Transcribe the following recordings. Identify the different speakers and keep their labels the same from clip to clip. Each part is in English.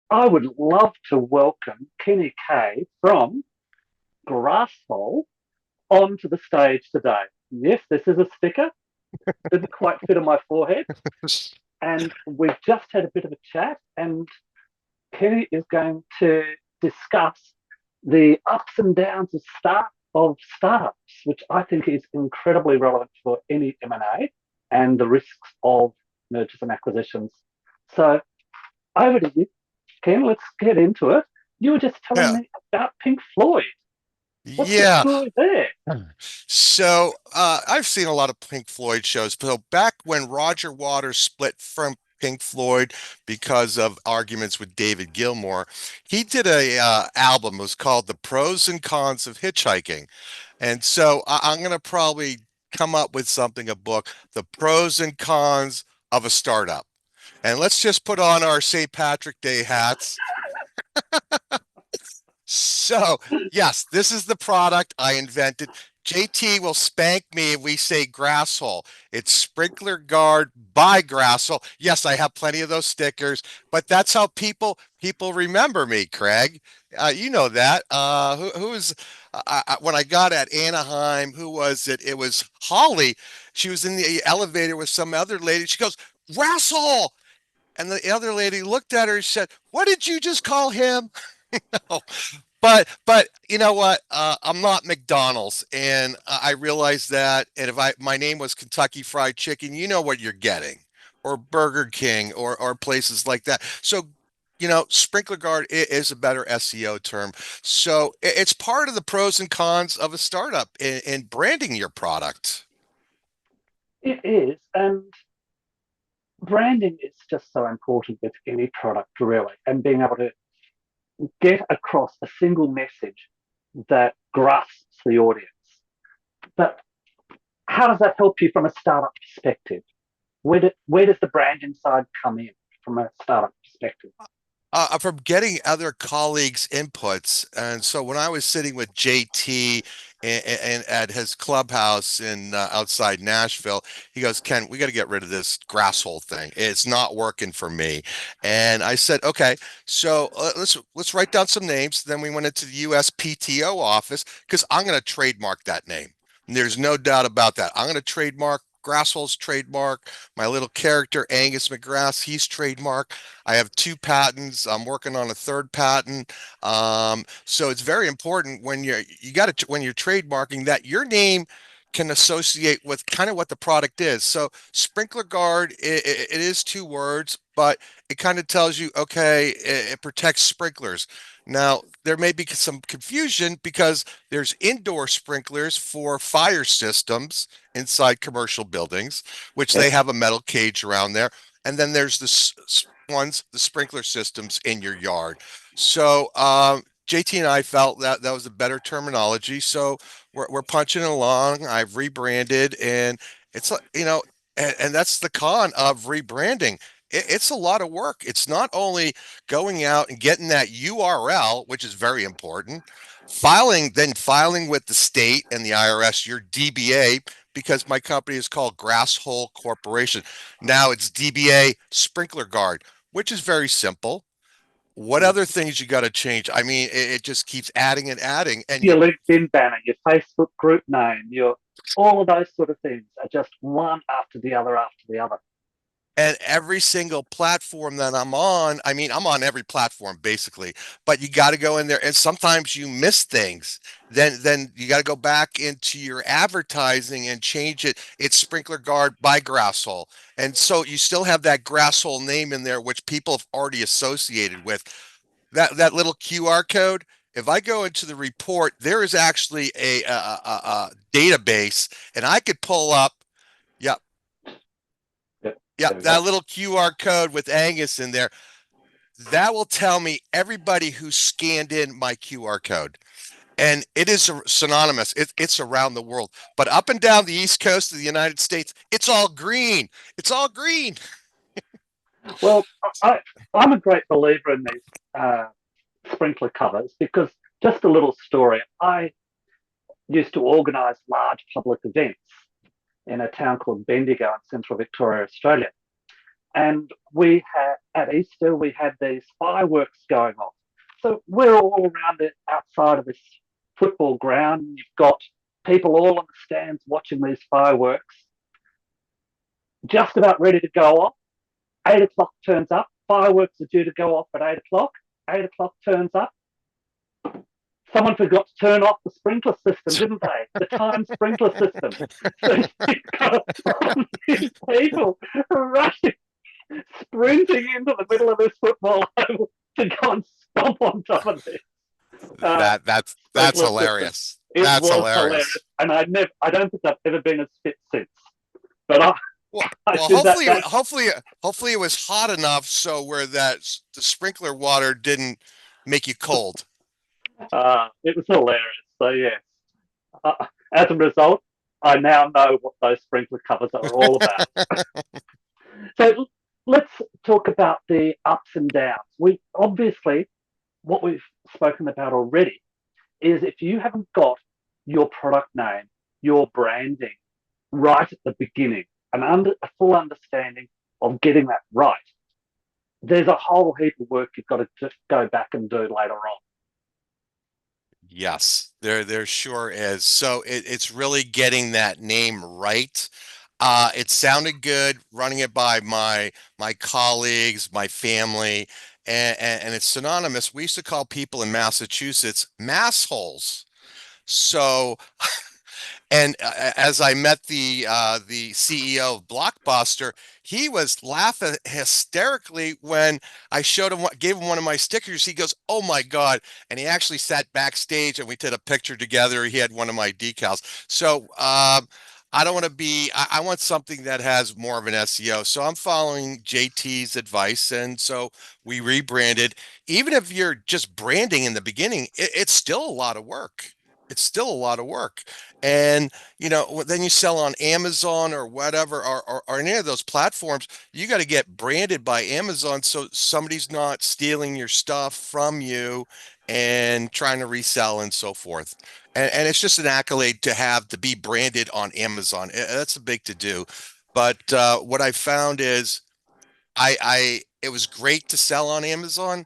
Speaker 1: I would love to welcome Kenny K from Grasshole onto the stage today. Yes, this is a sticker. Didn't quite fit on my forehead. And we've just had a bit of a chat, and Kenny is going to discuss the ups and downs of startups, which I think is incredibly relevant for any M&A and the risks of mergers and acquisitions. So over to you, Ken. Let's get into it. You were just telling
Speaker 2: Yeah.
Speaker 1: me about Pink Floyd. What's the
Speaker 2: Yeah.
Speaker 1: story there?
Speaker 2: So I've seen a lot of Pink Floyd shows. So back when Roger Waters split from Pink Floyd because of arguments with David Gilmour, he did a album. It was called The Pros and Cons of Hitchhiking. And so I'm going to probably come up with something, a book, The Pros and Cons of a Startup. And let's just put on our St. Patrick Day hats. So, yes, this is the product I invented. JT will spank me if we say Grasshole. It's Sprinkler Guard by Grasshole. Yes, I have plenty of those stickers, but that's how people remember me, Craig. You know that. Who is when I got at Anaheim? Who was it? It was Holly. She was in the elevator with some other lady. She goes, Grasshole, and the other lady looked at her and said, "What did you just call him?" But you know what? I'm not McDonald's, and I realize that. And if I my name was Kentucky Fried Chicken, you know what you're getting, or Burger King, or places like that. So, Sprinkler Guard is a better SEO term. So it's part of the pros and cons of a startup in branding your product.
Speaker 1: It is, and branding is just so important with any product, really, and being able to get across a single message that grasps the audience. But how does that help you from a startup perspective? Where does the branding side come in from a startup perspective?
Speaker 2: From getting other colleagues' inputs. And so when I was sitting with JT and at his clubhouse in outside Nashville, he goes, "Ken, we got to get rid of this grasshole thing. It's not working for me." And I said, "Okay, so let's write down some names." Then we went into the USPTO office because I'm going to trademark that name. And there's no doubt about that. I'm going to trademark. Grasshole's trademark. My little character, Angus McGrath, he's trademark. I have two patents. I'm working on a third patent. So it's very important when you got to when you're trademarking that your name can associate with kind of what the product is. So sprinkler guard, it is two words, but it kind of tells you, okay, it protects sprinklers. Now, there may be some confusion because there's indoor sprinklers for fire systems inside commercial buildings, which they
Speaker 1: Yes.
Speaker 2: have a metal cage around there. And then there's the sprinkler systems in your yard. So JT and I felt that that was a better terminology. So we're punching along. I've rebranded, and it's and that's the con of rebranding. It's a lot of work. It's not only going out and getting that URL, which is very important, filing with the state and the IRS your DBA, because my company is called Grasshole Corporation. Now it's DBA Sprinkler Guard, which is very simple. What other things you got to change? I mean, it just keeps adding and adding, and
Speaker 1: Your LinkedIn banner, your Facebook group name, your all of those sort of things are just one after the other after the other.
Speaker 2: every single platform that I'm on, I mean, I'm on every platform basically, but you got to go in there, and sometimes you miss things. Then you got to go back into your advertising and change it. It's Sprinkler Guard by Grasshole, and so you still have that Grasshole name in there, which people have already associated with. That little QR code, if I go into the report, there is actually a database, and I could pull up, yeah,
Speaker 1: Yep,
Speaker 2: yeah,
Speaker 1: there we go.
Speaker 2: that little QR code with Angus in there. That will tell me everybody who scanned in my QR code. And it is synonymous. It's around the world. But up and down the East Coast of the United States, it's all green. It's all green.
Speaker 1: Well, I, I'm a great believer in these sprinkler covers because just a little story. I used to organise large public events in a town called Bendigo in central Victoria, Australia. and we had at Easter we had these fireworks going off. So we're all around it outside of this football ground. You've got people all on the stands watching these fireworks, just about ready to go off. 8 o'clock turns up. Fireworks are due to go off at 8 o'clock. 8 o'clock turns up. Someone forgot to turn off the sprinkler system, didn't they? The time sprinkler system. So you've got all these people rushing, sprinting into the middle of this football oval to go and stomp on top of this
Speaker 2: That's
Speaker 1: sprinkler system.
Speaker 2: hilarious.
Speaker 1: It
Speaker 2: That's
Speaker 1: was hilarious,
Speaker 2: hilarious.
Speaker 1: and I don't think I've ever been as fit since. But I
Speaker 2: Well,
Speaker 1: did that.
Speaker 2: hopefully it was hot enough so where the sprinkler water didn't make you cold.
Speaker 1: It was hilarious. So yes, as a result, I now know what those sprinkler covers are all about. So let's talk about the ups and downs. We obviously, what we've spoken about already is if you haven't got your product name, your branding right at the beginning, a full understanding of getting that right, there's a whole heap of work you've got to just go back and do later on.
Speaker 2: Yes, there sure is. So it's really getting that name right. It sounded good running it by my colleagues, my family, and it's synonymous. We used to call people in Massachusetts massholes. So and as I met the CEO of Blockbuster, he was laughing hysterically when I showed him gave him one of my stickers. He goes, "Oh my God!" And he actually sat backstage and we did a picture together. He had one of my decals. So I don't want to be. I want something that has more of an SEO. So I'm following JT's advice, and so we rebranded. Even if you're just branding in the beginning, it's still a lot of work. It's still a lot of work. And then you sell on Amazon or whatever, or any of those platforms, you got to get branded by Amazon so somebody's not stealing your stuff from you and trying to resell and so forth. And it's just an accolade to be branded on Amazon. That's a big to do. But what I found is it was great to sell on Amazon,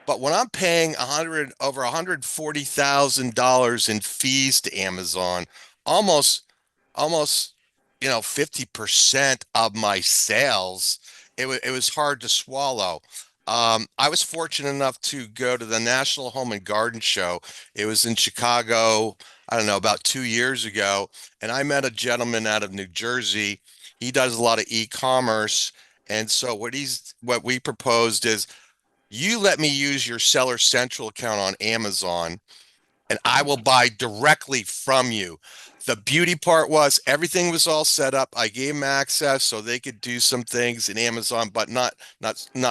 Speaker 2: but when I'm paying over $140,000 in fees to Amazon, almost almost 50% of my sales, it was hard to swallow. I was fortunate enough to go to the National Home and Garden Show. It was in Chicago, I don't know, about 2 years ago, and I met a gentleman out of New Jersey. He does a lot of e-commerce. And so what we proposed is you let me use your Seller Central account on Amazon and I will buy directly from you. The beauty part was everything was all set up. I gave them access so they could do some things in Amazon, but not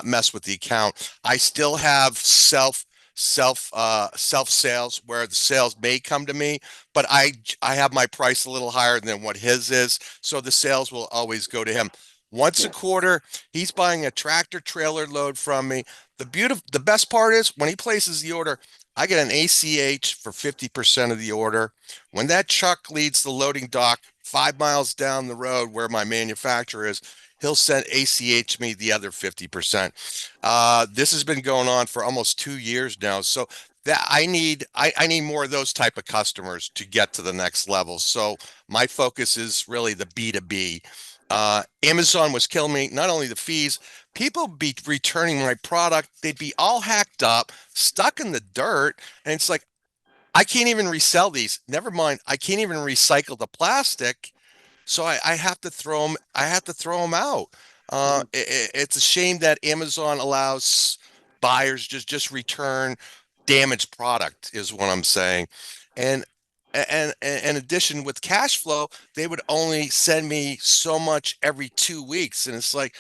Speaker 2: mess with the account. I still have self sales where the sales may come to me, but I have my price a little higher than what his is, so the sales will always go to him. Once a
Speaker 1: Yeah.
Speaker 2: quarter, he's buying a tractor trailer load from me. The best part is when he places the order, I get an ACH for 50% of the order. When that truck leaves the loading dock 5 miles down the road where my manufacturer is, he'll send ACH me the other 50%. This has been going on for almost 2 years now. So that I need more of those type of customers to get to the next level. So my focus is really the B2B. Amazon was killing me, not only the fees, people be returning my product, they'd be all hacked up, stuck in the dirt, and it's like I can't even resell these. Never mind, I can't even recycle the plastic, so I have to throw them. I have to throw them out.
Speaker 1: Mm.
Speaker 2: It's a shame that Amazon allows buyers just return damaged product, is what I'm saying. And and in addition, with cash flow, they would only send me so much every 2 weeks, and it's like,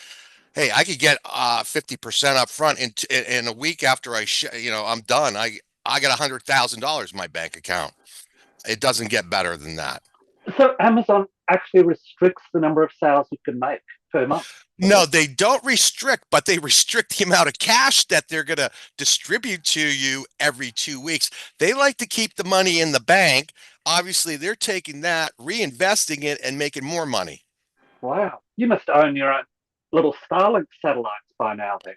Speaker 2: hey, I could get 50% up front in a week after I'm done. I got $100,000 in my bank account. It doesn't get better than that.
Speaker 1: So Amazon actually restricts the number of sales you can make per month, does
Speaker 2: No,
Speaker 1: it?
Speaker 2: they don't restrict, but they restrict the amount of cash that they're going to distribute to you every 2 weeks. They like to keep the money in the bank. Obviously, they're taking that, reinvesting it, and making more money.
Speaker 1: Wow. You must own your own. little Starlink satellites by now then.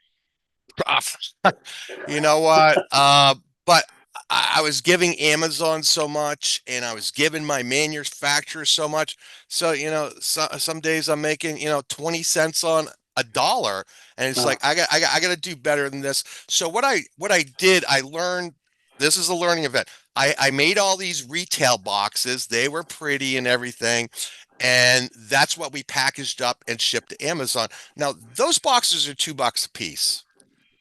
Speaker 2: You know what? But I was giving Amazon so much and I was giving my manufacturer so much. So, some days I'm making, 20 cents on a dollar. And it's
Speaker 1: Uh,
Speaker 2: like I got to do better than this. So what I did, I learned this is a learning event. I made all these retail boxes. They were pretty and everything. And that's what we packaged up and shipped to Amazon. Now, those boxes are $2 a piece.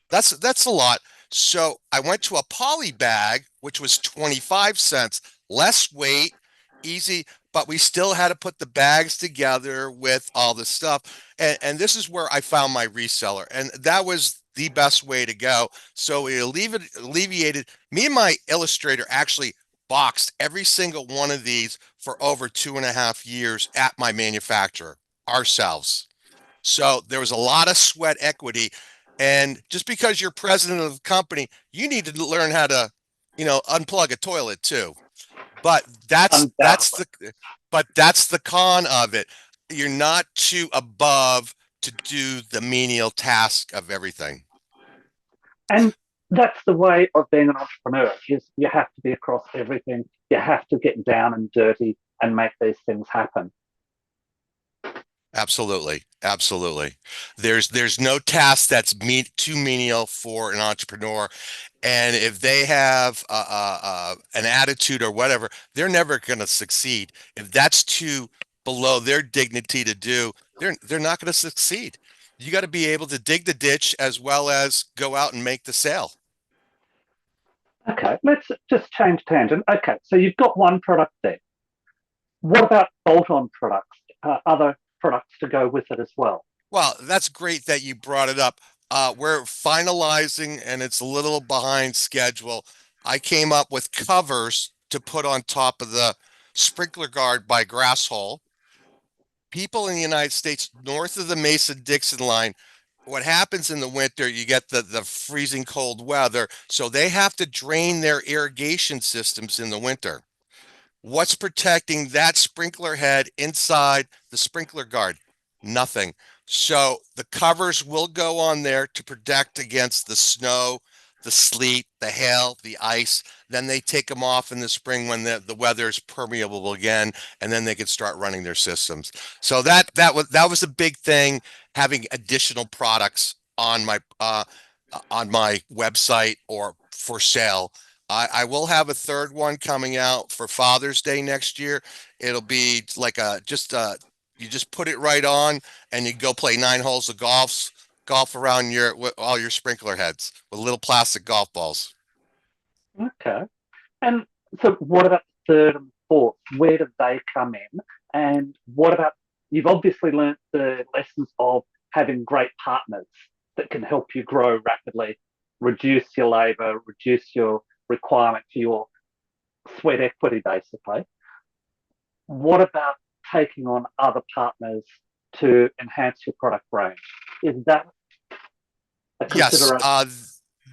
Speaker 2: That's a lot. So I went to a poly bag, which was 25 cents, less weight, easy, but we still had to put the bags together with all the stuff. And this is where I found my reseller. And that was the best way to go. So it alleviated me and my illustrator actually boxed every single one of these for over 2.5 years at my manufacturer ourselves. So there was a lot of sweat equity. And just because you're president of the company, you need to learn how to, unplug a toilet too. But that's
Speaker 1: Undoubtedly.
Speaker 2: the con of it. You're not too above to do the menial task of everything.
Speaker 1: And that's the way of being an entrepreneur is you have to be across everything. You have to get down and dirty and make these things happen.
Speaker 2: Absolutely. Absolutely. There's no task that's too menial for an entrepreneur. And if they have an attitude or whatever, they're never going to succeed. If that's too below their dignity to do, they're not going to succeed. You got to be able to dig the ditch as well as go out and make the sale.
Speaker 1: Okay, let's just change tangent. Okay, so you've got one product there. What about bolt-on products, other products to go with it as well?
Speaker 2: Well, that's great that you brought it up. We're finalizing and it's a little behind schedule. I came up with covers to put on top of the sprinkler guard by Grasshole. People in the United States north of the Mason-Dixon line, what happens in the winter, you get the freezing cold weather, so they have to drain their irrigation systems in the winter. What's protecting that sprinkler head inside the sprinkler guard? Nothing. So the covers will go on there to protect against the snow, the sleet, the hail, the ice. Then they take them off in the spring when the weather is permeable again, and then they can start running their systems. So that was a big thing, having additional products on my website or for sale. I will have a third one coming out for Father's Day next year. It'll be like you just put it right on and you go play 9 holes of golf around with all your sprinkler heads with little plastic golf balls.
Speaker 1: Okay. And so what about the third and fourth? Where do they come in? And what about, you've obviously learnt the lessons of having great partners that can help you grow rapidly, reduce your labor, reduce your requirement for your sweat equity, basically. What about taking on other partners to enhance your product range? Is that a
Speaker 2: Yes,
Speaker 1: consideration?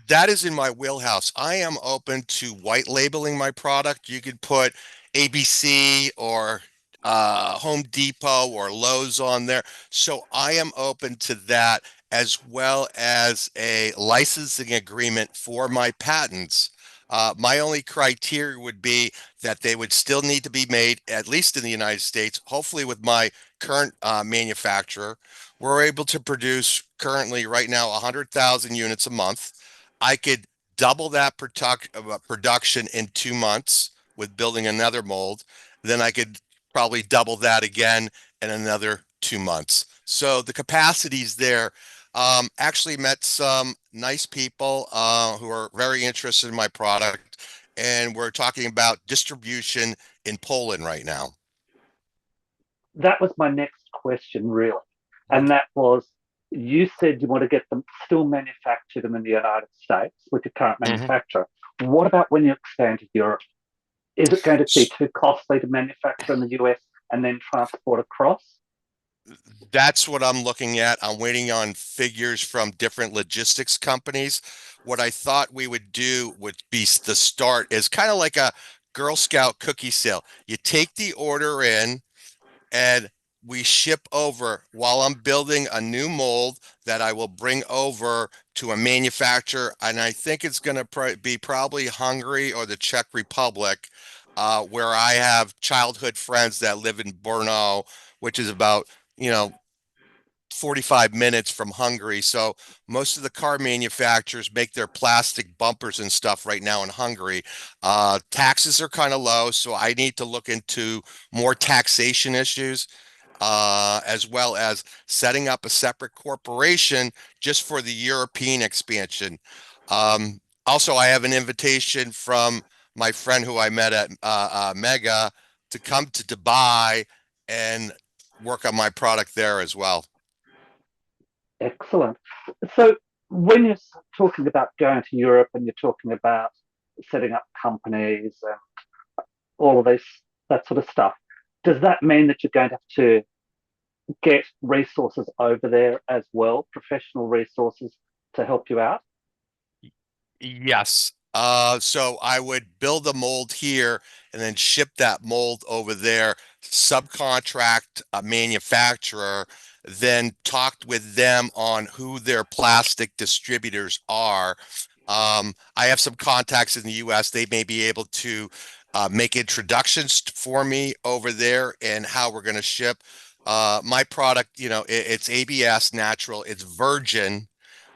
Speaker 2: that is in my wheelhouse. I am open to white labeling my product. You could put ABC or Home Depot or Lowe's on there. So I am open to that as well as a licensing agreement for my patents. My only criteria would be that they would still need to be made, at least in the United States, hopefully with my current manufacturer. We're able to produce currently right now 100,000 units a month. I could double that production in 2 months with building another mold. Then I could probably double that again in another 2 months. So the capacity's there. Actually met some nice people who are very interested in my product, and we're talking about distribution in Poland right now.
Speaker 1: That was my next question, really.
Speaker 2: Mhm.
Speaker 1: And that was, you said you want to get them still manufactured in the United States with your current
Speaker 2: Mhm.
Speaker 1: manufacturer. What about when you expand to Europe? Is it going to be too costly to manufacture in the US and then transport across?
Speaker 2: That's what I'm looking at. I'm waiting on figures from different logistics companies. What I thought we would do would be the start is kind of like a Girl Scout cookie sale. You take the order in, and we ship over while I'm building a new mold that I will bring over to a manufacturer, and I think it's going to be probably Hungary or the Czech Republic, where I have childhood friends that live in Brno, which is about, you know, 45 minutes from Hungary. So most of the car manufacturers make their plastic bumpers and stuff right now in Hungary. Taxes are kind of low, so I need to look into more taxation issues, as well as setting up a separate corporation just for the European expansion. Also, I have an invitation from my friend who I met at Mega to come to Dubai and work on my product there as well.
Speaker 1: Excellent. So when you're talking about going to Europe and you're talking about setting up companies and all of this, that sort of stuff, does that mean that you're going to have to get resources over there as well, professional resources to help you out?
Speaker 2: Yes. So I would build a mold here and then ship that mold over there, subcontract a manufacturer, then talked with them on who their plastic distributors are. I have some contacts in the US. They may be able to make introductions for me over there and how we're going to ship. My product, it's ABS natural, it's virgin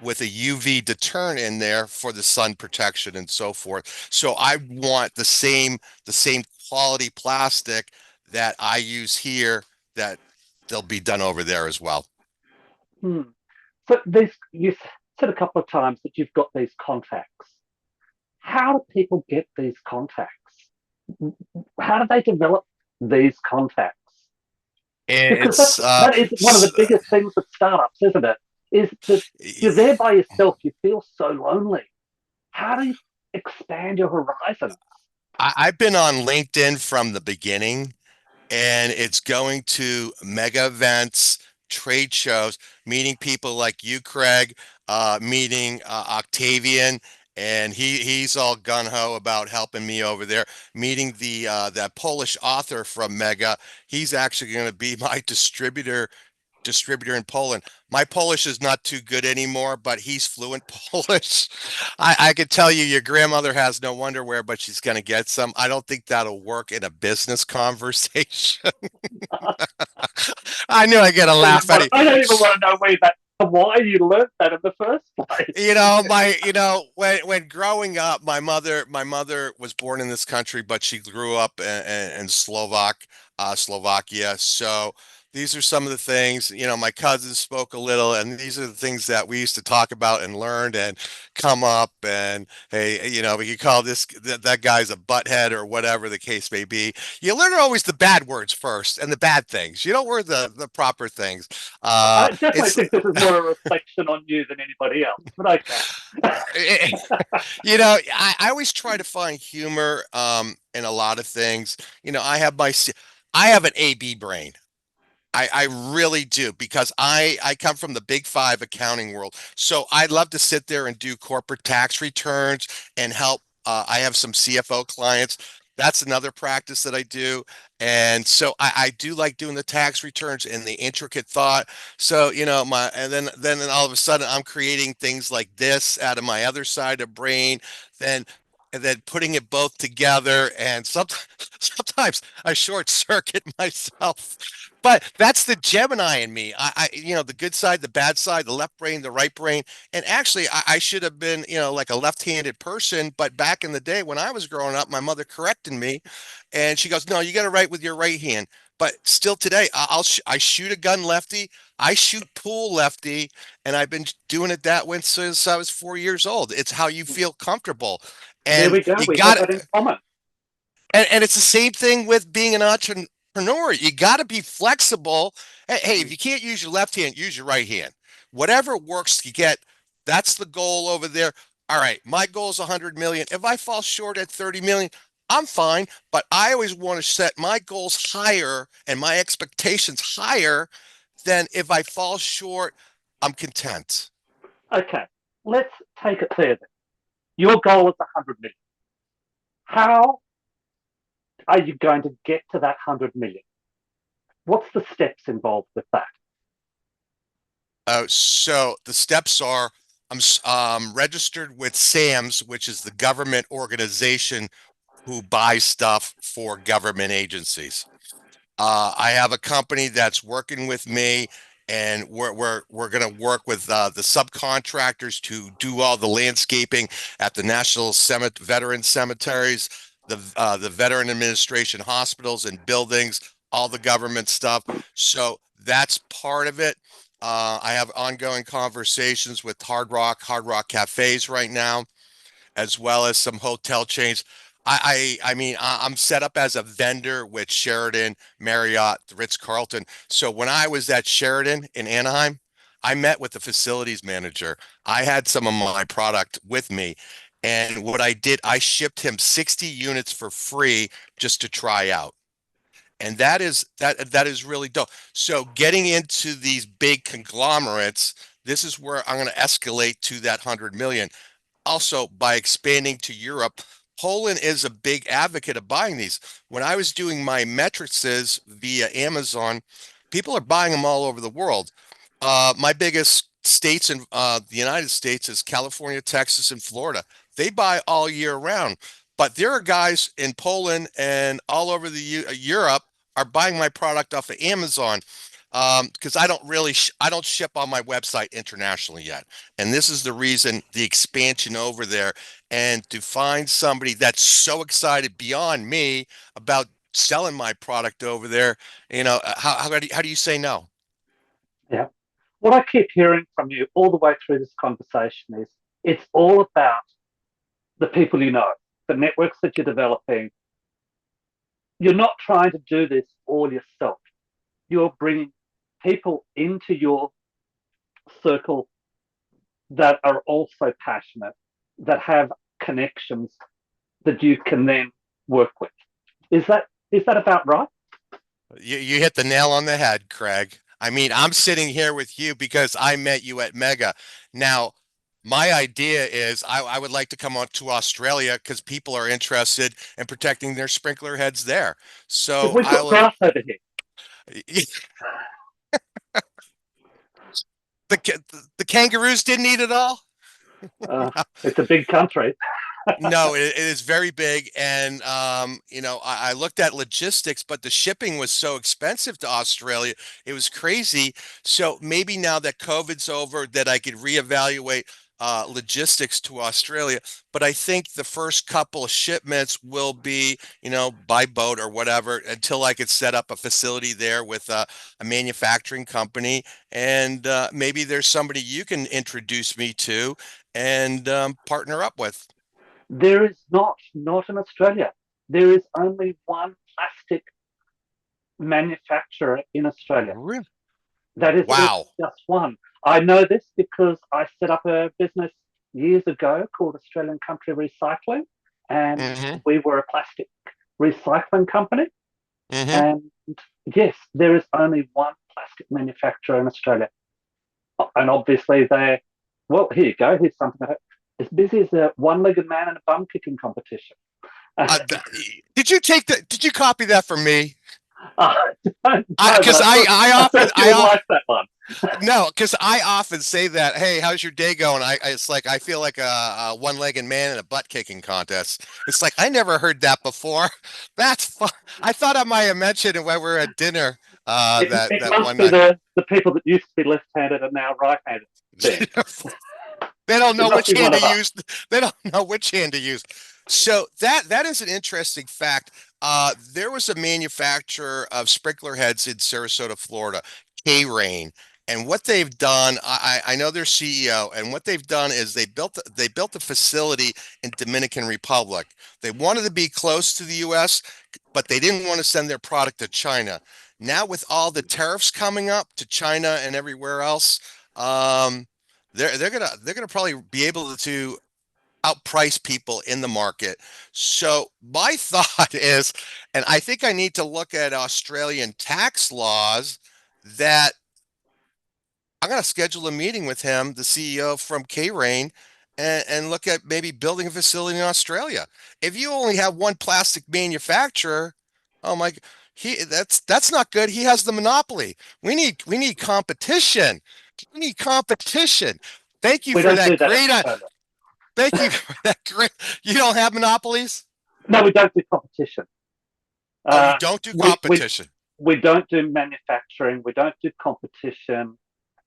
Speaker 2: with a UV deterrent in there for the sun protection and so forth. So I want the same quality plastic that I use here that they'll be done over there as well.
Speaker 1: Hmm. So these, you said a couple of times that you've got these contacts. How do people get these contacts? How do they develop these contacts? Because
Speaker 2: It's
Speaker 1: that is one of the biggest things with startups, isn't it? Is that you're there by yourself, you feel so lonely. How do you expand your horizons?
Speaker 2: I've been on LinkedIn from the beginning, and it's going to mega events, trade shows, meeting people like you, Craig, meeting Octavian, and he's all gun ho about helping me over there. Meeting the that Polish author from Mega, he's actually going to be my distributor in Poland. My Polish is not too good anymore, but he's fluent Polish. I could tell you your grandmother has no underwear, but she's going to get some. I don't think that'll work in a business conversation. I knew I'd get a laugh at it.
Speaker 1: I don't even want to know why you learned that in the first place.
Speaker 2: When growing up, my mother was born in this country, but she grew up in Slovakia. So these are some of the things, my cousins spoke a little, and these are the things that we used to talk about and learned and come up. And hey, we could call that guy's a butthead or whatever the case may be. You learn always the bad words first and the bad things. You don't learn the proper things.
Speaker 1: I definitely
Speaker 2: It's
Speaker 1: think this is more a reflection on you than anybody else, but okay.
Speaker 2: I always try to find humor in a lot of things. I have an AB brain. I really do, because I come from the big five accounting world. So I love to sit there and do corporate tax returns and help. I have some CFO clients. That's another practice that I do. And so I do like doing the tax returns and the intricate thought. So, then all of a sudden I'm creating things like this out of my other side of brain, then and then putting it both together. And sometimes I short circuit myself. But that's the Gemini in me. The good side, the bad side, the left brain, the right brain. And actually, I should have been, like a left-handed person. But back in the day when I was growing up, my mother corrected me, and she goes, "No, you got to write with your right hand." But still today, I shoot a gun lefty, I shoot pool lefty, and I've been doing it that way since I was 4 years old. It's how you feel comfortable,
Speaker 1: There
Speaker 2: and
Speaker 1: we go.
Speaker 2: you
Speaker 1: We have
Speaker 2: got
Speaker 1: that in common.
Speaker 2: and it's the same thing with being an entrepreneur. You got to be flexible. Hey, if you can't use your left hand, use your right hand. Whatever works, you get. That's the goal over there. All right, my goal is 100 million. If I fall short at 30 million, I'm fine. But I always want to set my goals higher and my expectations higher than if I fall short, I'm content.
Speaker 1: Okay, let's take it there then. Your goal is 100 million. How are you going to get to that 100 million? What's the steps involved with that?
Speaker 2: So the steps are I'm registered with SAMS, which is the government organization who buys stuff for government agencies. I have a company that's working with me, and we're going to work with the subcontractors to do all the landscaping at the National Veteran Cemeteries, the Veteran Administration hospitals and buildings, all the government stuff. So that's part of it. I have ongoing conversations with Hard Rock cafes right now, as well as some hotel chains. I'm set up as a vendor with Sheraton, Marriott, the Ritz-Carlton. So when I was at Sheraton in Anaheim, I met with the facilities manager. I had some of my product with me. And what I did, I shipped him 60 units for free just to try out. And that is really dope. So getting into these big conglomerates, this is where I'm going to escalate to that 100 million. Also, by expanding to Europe, Poland is a big advocate of buying these. When I was doing my matrices via Amazon, people are buying them all over the world. My biggest states in the United States is California, Texas, and Florida. They buy all year round. But there are guys in Poland and all over Europe are buying my product off of Amazon, because I don't ship on my website internationally yet. And this is the reason, the expansion over there, and to find somebody that's so excited beyond me about selling my product over there, how do you say no?
Speaker 1: Yeah. What I keep hearing from you all the way through this conversation is it's all about the people you know, the networks that you're developing. You're not trying to do this all yourself. You're bringing people into your circle that are also passionate, that have connections that you can then work with. Is that about right?
Speaker 2: You hit the nail on the head, Craig. I mean, I'm sitting here with you because I met you at Mega. Now, my idea is I would like to come on to Australia because people are interested in protecting their sprinkler heads there.
Speaker 1: If
Speaker 2: So
Speaker 1: we
Speaker 2: I
Speaker 1: put
Speaker 2: would
Speaker 1: grass over here,
Speaker 2: the kangaroos didn't eat it all.
Speaker 1: uh, it's a big country.
Speaker 2: No, it is very big, and I looked at logistics, but the shipping was so expensive to Australia, it was crazy. So maybe now that COVID's over, that I could reevaluate logistics to Australia. But I think the first couple of shipments will be, by boat or whatever, until I could set up a facility there with a manufacturing company, and maybe there's somebody you can introduce me to and partner up with.
Speaker 1: There is not in Australia. There is only one plastic manufacturer in Australia.
Speaker 2: Really?
Speaker 1: That is it,
Speaker 2: Wow.
Speaker 1: just one. I know this because I set up a business years ago called Australian Country Recycling, and
Speaker 2: Hmm.
Speaker 1: we were a plastic recycling company.
Speaker 2: Hmm.
Speaker 1: And yes, there is only one plastic manufacturer in Australia. And obviously, well, here you go. Here's something as busy as a one legged man in a bum kicking competition.
Speaker 2: Did you copy that from me?
Speaker 1: Don't
Speaker 2: I,
Speaker 1: know, but
Speaker 2: because
Speaker 1: I thought you would like that one.
Speaker 2: no, because I often say that, hey, how's your day going? It's like, I feel like a one-legged man in a butt kicking contest. It's like, I never heard that before. That's fun. I thought I might have mentioned it when we were at dinner,
Speaker 1: It
Speaker 2: that
Speaker 1: must
Speaker 2: one
Speaker 1: be
Speaker 2: night.
Speaker 1: the people that used to be left handed and now right handed thing.
Speaker 2: They don't
Speaker 1: It
Speaker 2: know
Speaker 1: must
Speaker 2: which
Speaker 1: be one
Speaker 2: hand to
Speaker 1: of us.
Speaker 2: use. They don't know which hand to use. So that is an interesting fact. There was a manufacturer of sprinkler heads in Sarasota, Florida, K-Rain, and what they've done, I know their CEO, and what they've done is they built a facility in Dominican Republic. They wanted to be close to the U.S., but they didn't want to send their product to China. Now with all the tariffs coming up to China and everywhere else, um, they're gonna probably be able to outprice people in the market. So my thought is, and I think I need to look at Australian tax laws, that I'm gonna schedule a meeting with him, the CEO from K-Rain, and look at maybe building a facility in Australia. If you only have one plastic manufacturer, oh my, That's not good. He has the monopoly. We need competition. We need competition. Thank you
Speaker 1: We
Speaker 2: for
Speaker 1: don't
Speaker 2: that
Speaker 1: do that in
Speaker 2: great.
Speaker 1: Australia.
Speaker 2: Thank you for that great. You don't have monopolies?
Speaker 1: No, we don't do competition.
Speaker 2: Oh, you
Speaker 1: Uh,
Speaker 2: don't do
Speaker 1: we, we,
Speaker 2: competition.
Speaker 1: we don't do manufacturing. We don't do competition,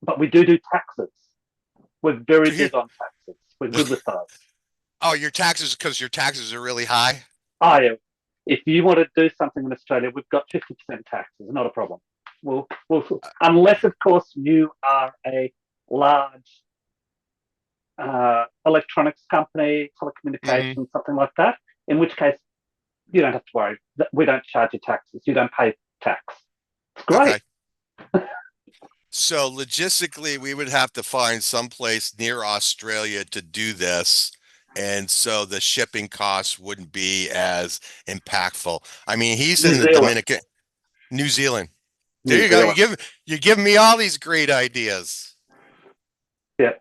Speaker 1: but we do taxes. We're very
Speaker 2: Here,
Speaker 1: big on taxes. We're good with those.
Speaker 2: oh, your taxes because your taxes are really high.
Speaker 1: Oh, yeah. If you want to do something in Australia, we've got 50% taxes. Not a problem. Unless, of course, you are a large electronics company,
Speaker 2: Hmm.
Speaker 1: telecommunications, something like that, in which case you don't have to worry. We don't charge you taxes. You don't pay tax. It's great.
Speaker 2: Okay. So logistically, we would have to find someplace near Australia to do this. And so the shipping costs wouldn't be as impactful. I mean, he's
Speaker 1: New
Speaker 2: in the
Speaker 1: Zealand.
Speaker 2: Dominican, New Zealand. There
Speaker 1: New
Speaker 2: you go.
Speaker 1: Zealand.
Speaker 2: You're giving me all these great ideas.
Speaker 1: Yeah.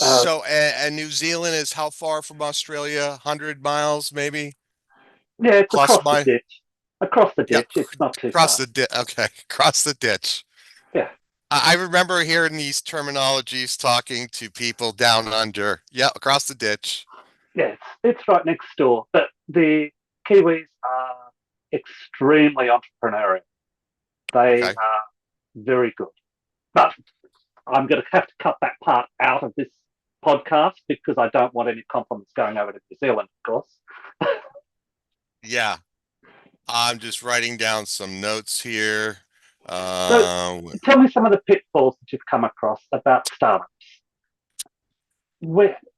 Speaker 1: Uh,
Speaker 2: So, and New Zealand is how far from Australia? 100 miles, maybe?
Speaker 1: yeah, it's
Speaker 2: Plus
Speaker 1: across the
Speaker 2: my,
Speaker 1: ditch. Across the
Speaker 2: yeah,
Speaker 1: ditch. It's not too
Speaker 2: across
Speaker 1: far.
Speaker 2: the ditch. Okay, across the ditch.
Speaker 1: Yeah.
Speaker 2: I remember hearing these terminologies talking to people down under. Yeah, across the ditch.
Speaker 1: Yeah, it's right next door. But the Kiwis are extremely entrepreneurial. They
Speaker 2: Okay.
Speaker 1: are very good. But I'm going to have to cut that part out of this podcast because I don't want any compliments going over to New Zealand, of course.
Speaker 2: Yeah, I'm just writing down some notes here.
Speaker 1: So
Speaker 2: Um,
Speaker 1: tell me some of the pitfalls that you've come across about startups.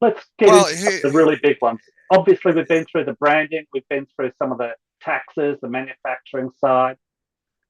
Speaker 1: Let's get
Speaker 2: well,
Speaker 1: into some of the really big ones. Obviously, we've been through the branding, we've been through some of the taxes, the manufacturing side.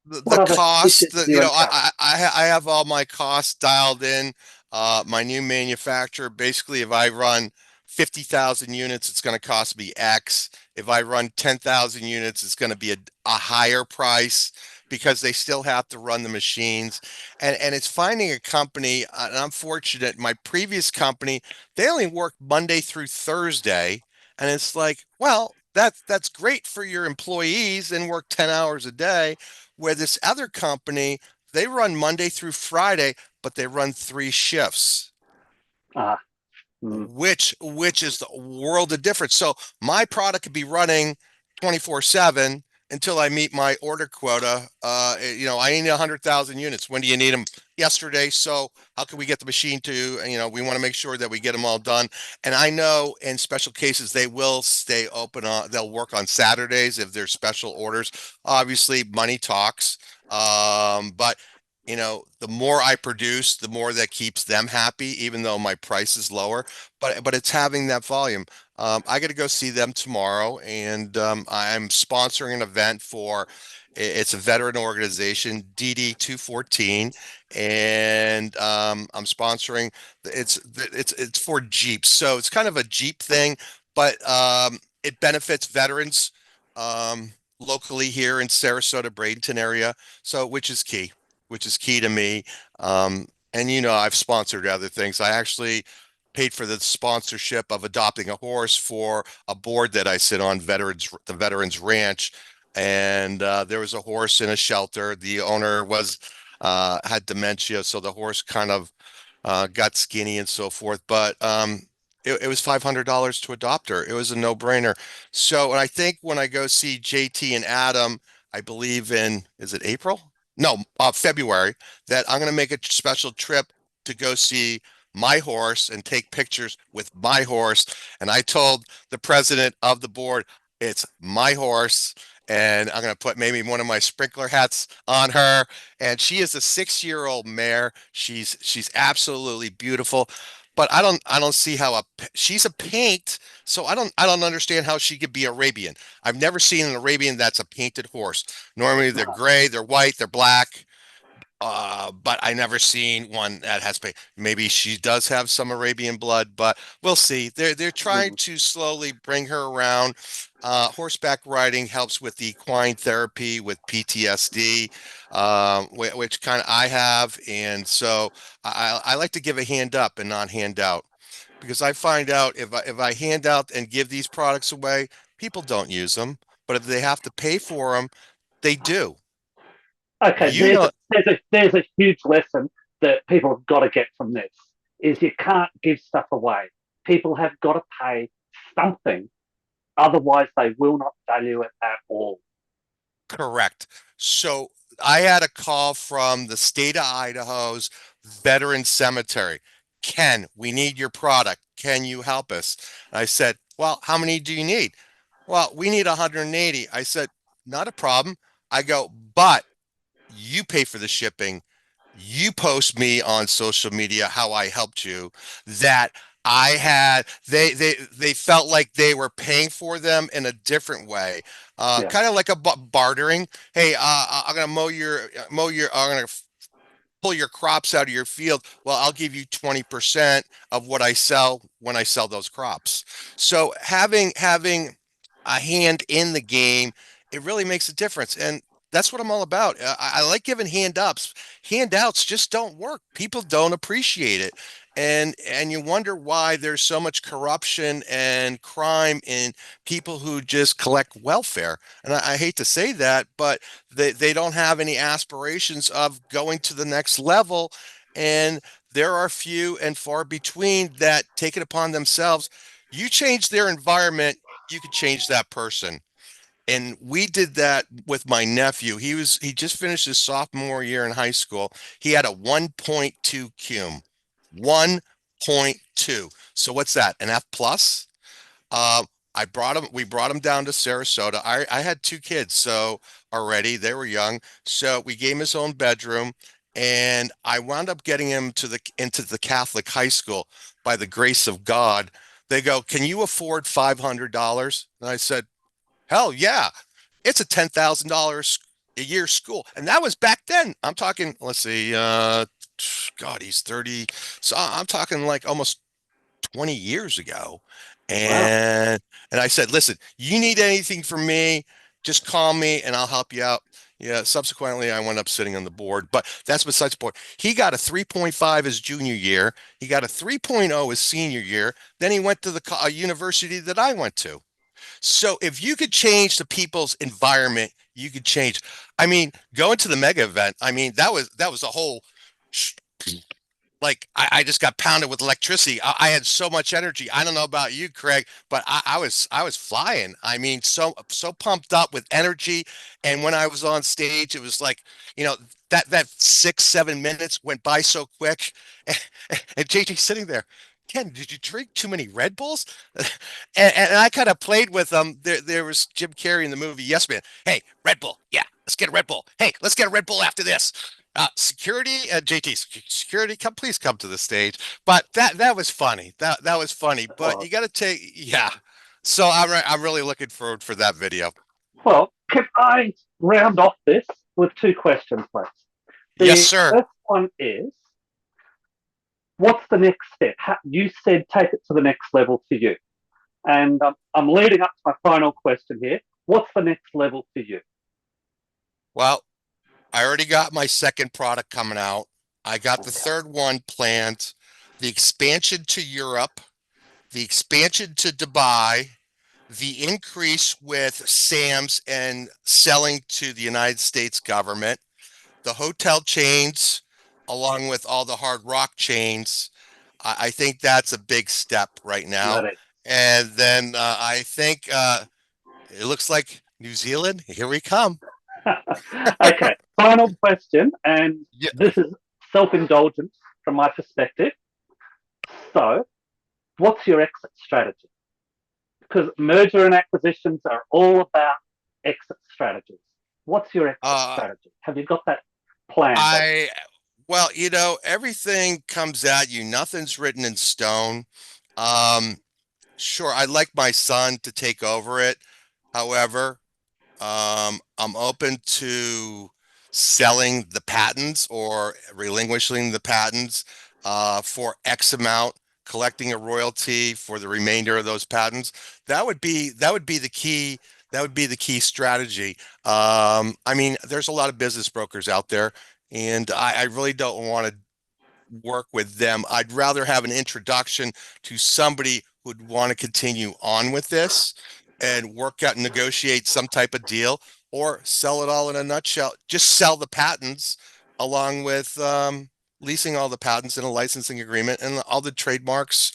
Speaker 2: the
Speaker 1: What other
Speaker 2: cost,
Speaker 1: issues have you encountered?
Speaker 2: I have all my costs dialed in. My new manufacturer, basically, if I run 50,000 units, it's going to cost me X. If I run 10,000 units, it's going to be a higher price because they still have to run the machines. And it's finding a company, and I'm fortunate, my previous company, they only work Monday through Thursday. And it's like, well, that's great for your employees and work 10 hours a day where this other company, they run Monday through Friday, but they run three shifts,
Speaker 1: Ah, mm,
Speaker 2: which is the world of difference. So my product could be running 24/7 until I meet my order quota. I need 100,000 units. When do you need them? Yesterday. So how can we get the machine to, we want to make sure that we get them all done. And I know in special cases, they will stay open they'll work on Saturdays if there's special orders. Obviously, money talks. But the more I produce, the more that keeps them happy, even though my price is lower. But it's having that volume. I got to go see them tomorrow, and I'm sponsoring an event for. It's a veteran organization, DD 214, and I'm sponsoring. It's for Jeeps, so it's kind of a Jeep thing, but it benefits veterans locally here in Sarasota, Bradenton area. So which is key to me. And I've sponsored other things. I actually paid for the sponsorship of adopting a horse for a board that I sit on, the Veterans Ranch. And there was a horse in a shelter. The owner had dementia, so the horse kind of got skinny and so forth. But it was $500 to adopt her. It was a no-brainer. So, and I think when I go see JT and Adam, I believe is it April? No, February, that I'm going to make a special trip to go see my horse and take pictures with my horse. And I told the president of the board, it's my horse. And I'm going to put maybe one of my sprinkler hats on her. And she is a 6-year-old mare. She's absolutely beautiful. But I don't see how she's a paint, so I don't understand how she could be Arabian. I've never seen an Arabian that's a painted horse. Normally they're
Speaker 1: no.
Speaker 2: gray, they're white, they're black. But I never seen one that has paint. Maybe she does have some Arabian blood, but we'll see. They're trying
Speaker 1: Mm,
Speaker 2: to slowly bring her around. Horseback riding helps with equine therapy with PTSD, which kind of I have, and so I like to give a hand up and not hand out because I find out if I hand out and give these products away, people don't use them, but if they have to pay for them, they do.
Speaker 1: Okay,
Speaker 2: You know,
Speaker 1: there's a huge lesson that people have got to get from this is you can't give stuff away. People have got to pay something, otherwise they will not value it at all.
Speaker 2: correct. So I had a call from the state of Idaho's Veteran Cemetery. Ken, we need your product. Can you help us? And I said, well, how many do you need? Well, we need 180. I said, not a problem. I go, but you pay for the shipping. You post me on social media how I helped you. That I had they felt like they were paying for them in a different way,
Speaker 1: Yeah,
Speaker 2: kind of like a bartering. Hey, I'm gonna I'm gonna pull your crops out of your field. Well, I'll give you 20% of what I sell when I sell those crops. So having a hand in the game, it really makes a difference. And that's what I'm all about. I like giving hand ups. Handouts just don't work. People don't appreciate it. And you wonder why there's so much corruption and crime in people who just collect welfare. And I hate to say that, but they don't have any aspirations of going to the next level. And there are few and far between that take it upon themselves. You change their environment, you could change that person. And we did that with my nephew. He just finished his sophomore year in high school. He had a 1.2 cum. 1.2. So what's that? An F plus? Uh, we brought him down to Sarasota. I had two kids, so already they were young. So we gave him his own bedroom, and I wound up getting him into the Catholic high school by the grace of God. They go, "Can you afford $500?" And I said, "Hell yeah. It's a $10,000 a year school." And that was back then. I'm talking, let's see, God, he's 30. So I'm talking like almost 20 years ago.
Speaker 1: wow.
Speaker 2: And and I said, listen, you need anything from me, just call me and I'll help you out. Yeah, subsequently I went up sitting on the board, but that's besides the point. He got a 3.5 his junior year. He got a 3.0 his senior year. Then he went to the university that I went to. So if you could change the people's environment, you could change. I mean, going to the mega event, I mean, that was a whole like I just got pounded with electricity. I had so much energy. I don't know about you, Craig, but I was flying. I mean, so pumped up with energy. And when I was on stage, it was like, you know, that 6, 7 minutes went by so quick. And JJ sitting there, Ken, did you drink too many Red Bulls? And I kind of played with them. There was Jim Carrey in the movie Yes Man. Hey, Red Bull. Yeah, let's get a Red Bull. Hey, let's get a Red Bull after this. Security, JT, security, please come to the stage. But that was funny. That was funny. But
Speaker 1: Oh,
Speaker 2: you got to take, yeah. So I'm really looking forward for that video.
Speaker 1: well, can I round off this with two questions, please?
Speaker 2: Yes,
Speaker 1: The
Speaker 2: sir.
Speaker 1: first one is, what's the next step? You said take it to the next level for you. And I'm leading up to my final question here. What's the next level for you?
Speaker 2: Well, I already got my second product coming out. I got the third one planned. The expansion to Europe, the expansion to Dubai, the increase with Sam's and selling to the United States government, the hotel chains, along with all the hard rock chains. I think that's a big step right now.
Speaker 1: That is.
Speaker 2: And then I think it looks like New Zealand. Here we come.
Speaker 1: Okay, final question, and
Speaker 2: Yeah.
Speaker 1: this is self indulgent from my perspective. So, what's your exit strategy? Because merger and acquisitions are all about exit strategies. What's your exit
Speaker 2: Uh,
Speaker 1: strategy? Have you got that planned?
Speaker 2: I Well, everything comes at you. Nothing's written in stone. Um, sure, I'd like my son to take over it. However, I'm open to selling the patents or relinquishing the patents for X amount, collecting a royalty for the remainder of those patents. That would be the key. That would be the key strategy. I mean, there's a lot of business brokers out there, and I really don't want to work with them. I'd rather have an introduction to somebody who'd want to continue on with this and work out and negotiate some type of deal, or sell it all in a nutshell. Just sell the patents along with leasing all the patents in a licensing agreement and all the trademarks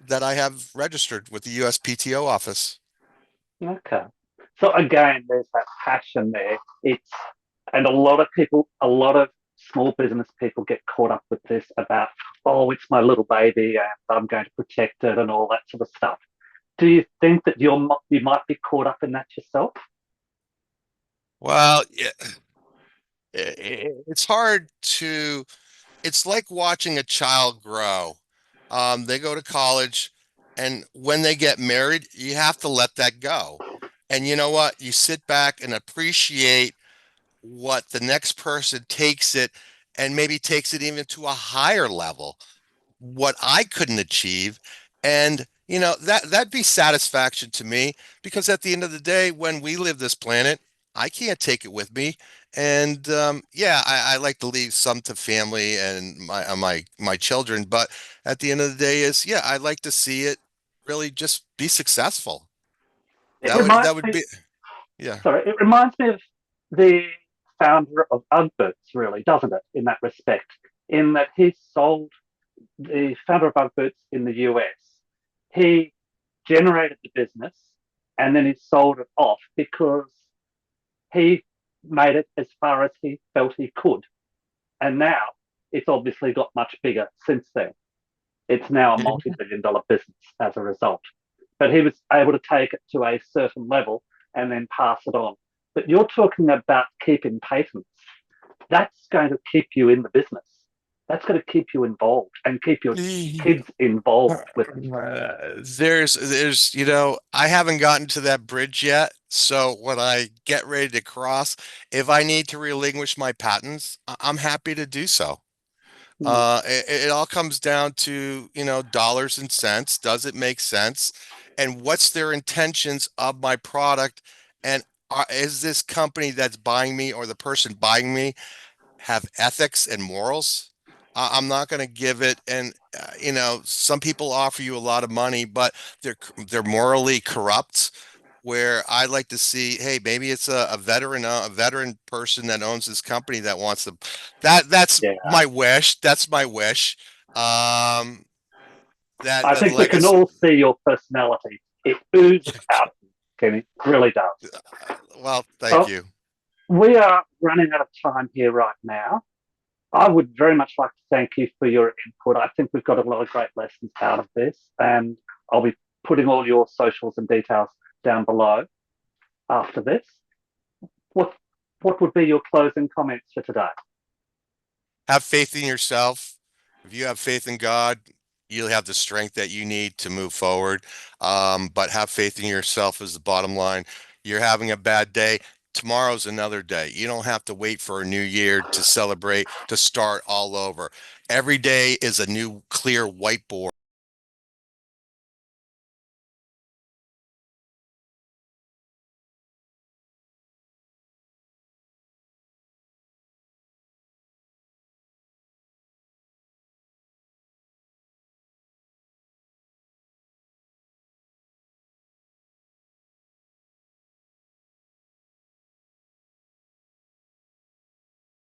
Speaker 2: that I have registered with the USPTO office.
Speaker 1: Okay. So again, there's that passion there. It's and a lot of people, a lot of small business people get caught up with this about, oh, it's my little baby and I'm going to protect it and all that sort of stuff. Do you think that you might be caught up in that yourself?
Speaker 2: Well, yeah, it's hard to, it's like watching a child grow. They go to college, and when they get married, you have to let that go. And you know what? You sit back and appreciate what the next person takes it and maybe takes it even to a higher level, what I couldn't achieve. And that'd be satisfaction to me because at the end of the day, when we leave this planet, I can't take it with me. And yeah, I like to leave some to family and my children, but at the end of the day is yeah, I like to see it really just be successful.
Speaker 1: It
Speaker 2: That
Speaker 1: reminds
Speaker 2: would
Speaker 1: me,
Speaker 2: be yeah.
Speaker 1: sorry, it reminds me of the founder of Uggboots, really, doesn't it, in that respect? In that he sold the founder of Uggboots in the US, he generated the business and then he sold it off because he made it as far as he felt he could. And now it's obviously got much bigger since then. It's now a multi-billion dollar business as a result. But he was able to take it to a certain level and then pass it on. But you're talking about keeping patents. That's going to keep you in the business. That's going to keep you involved and keep your kids involved with it.
Speaker 2: There's, I haven't gotten to that bridge yet. So when I get ready to cross, if I need to relinquish my patents, I'm happy to do so.
Speaker 1: Hmm.
Speaker 2: It all comes down to, dollars and cents. Does it make sense? And what's their intentions of my product? And is this company that's buying me or the person buying me have ethics and morals? I'm not going to give it. And some people offer you a lot of money, but they're morally corrupt. Where I like to see, hey, maybe it's a veteran person that owns this company that wants to. That's
Speaker 1: Yeah.
Speaker 2: my wish. That's my wish. Um, that
Speaker 1: I
Speaker 2: the
Speaker 1: think we can
Speaker 2: legacy.
Speaker 1: all see your personality. It oozes out of you, Kenny. It really does.
Speaker 2: Well, thank
Speaker 1: Well,
Speaker 2: you.
Speaker 1: we are running out of time here right now. I would very much like to thank you for your input. I think we've got a lot of great lessons out of this, and I'll be putting all your socials and details down below after this. What what would be your closing comments for today?
Speaker 2: Have faith in yourself. If you have faith in God, you'll have the strength that you need to move forward. But have faith in yourself is the bottom line. You're having a bad day. Tomorrow's another day. You don't have to wait for a new year to celebrate, to start all over. Every day is a new clear whiteboard.